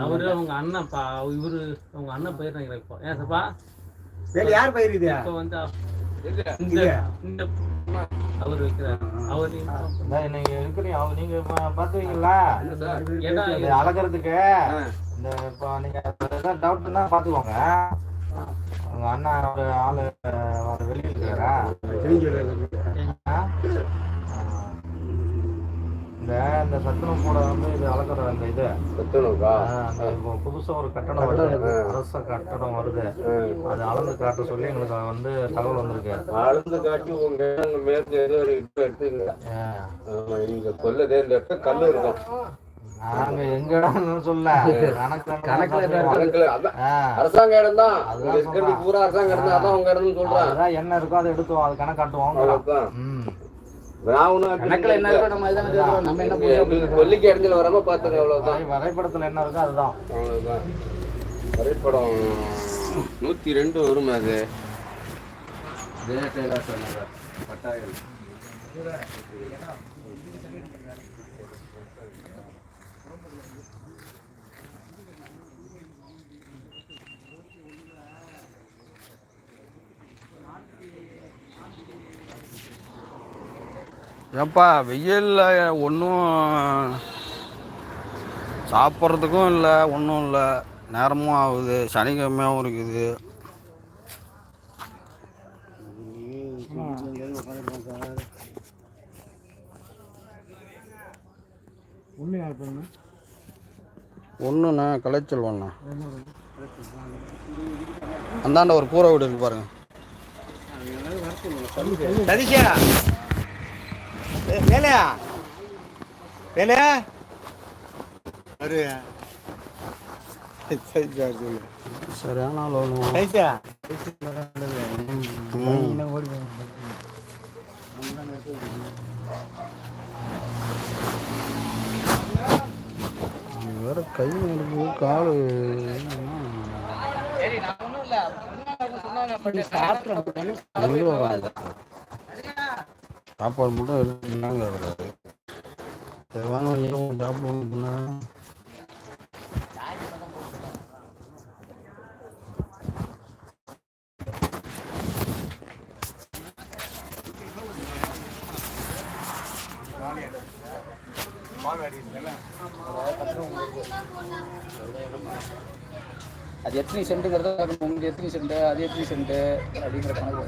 அவரு அவங்க அண்ணன்ப்பா, இவரு அவங்க அண்ணன் பயிர் இப்போ ஏன் சப்பா யார் பயிர் இது இப்போ வந்து அவர் வைக்கிறார். அவர் நீங்க இருக்கிறீங்க, நீங்க பாத்துவீங்களா அழகிறதுக்கு? இந்த இப்போ நீங்க ஏதாவது டவுட்னா பாத்துக்கோங்க. உங்க அண்ணா ஒரு ஆளு வெளியே இருக்கிறாரா? இந்த சத்துணவு கூட வந்து இது அளக்கிற அந்த இது புதுசா ஒரு கட்டடம் வருது, அரச கட்டடம் வருது. அது அளந்து காட்ட சொல்லி எங்களுக்கு வந்து தகவல் வந்திருக்கு. அளந்து காட்டி உங்க மேற்கு ஏதோ ஒரு எடுத்துங்க. நீங்க கொல்லதே இந்த இடத்துல கல்லு இருக்கும். நாங்க எங்க இடம்னு சொல்ல அரசாங்க இடம் தான், பூரா அரசாங்க இடம் தான். அதான் உங்க இடம்னு சொல்றேன். என்ன இருக்கோ அதை எடுத்துவோம், அது கணக்கு காட்டுவோம். கொல்லிக்கு இடத்துல வராம பாத்துங்க. அவ்வளவுதான். வரைபடத்துல என்ன இருக்கோ அதுதான். அவ்வளவுதான். வரைபடம் 102 வரும். அது ஏப்பா வெயிலில் ஒன்றும் சாப்பிட்றதுக்கும் இல்லை, ஒன்றும் இல்லை. நேரமும் ஆகுது, சனிக்கிழமையாகவும் இருக்குது. ஒன்றுண்ணா கலைச்செல்வண்ணா, அந்தாண்ட ஒரு கூரை வீடு இருக்கு பாருங்க. சதீஷா வேலையா வேலையா சரியான ஆள் வேற கை நடக்குது, காலு சாப்பாடு மட்டும் எடுத்துனாங்க. வாங்க சாப்பிடுவோம். அது எத்தனை சென்ட்டுங்கிறத உங்களுக்கு எத்தனை சென்ட், அது எத்தனை சென்ட் அப்படிங்கிற கணக்கு.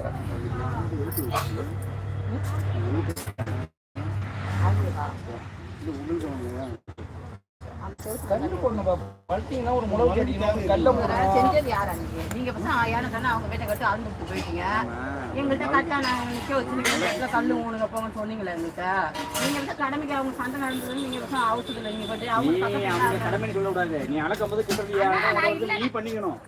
கல்லு போடணும், பழுத்தீங்கன்னா ஒரு முளவு அடிக்கணும். கல்ல செஞ்சது யார் அன்னைக்கு? நீங்க யானை அவங்க வீட்டை கட்டு ஆரம்பிச்சு போயிட்டீங்க. எங்கள்கிட்ட கரெக்டா நாங்க நிக்க வச்சு கல்லு ஊனுங்க போங்கன்னு சொன்னீங்களா? எங்கள்கிட்ட நீங்க கடமைக்கு அவங்க சண்டை நடந்தது. நீங்க அவசரத்துல நீங்க போட்டு அவங்க கடமை சொல்ல கூடாது. நீ அளக்கும் போது நீ பண்ணிக்கணும்.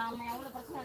இல்லங்க எவ்வளவு பிரச்சனை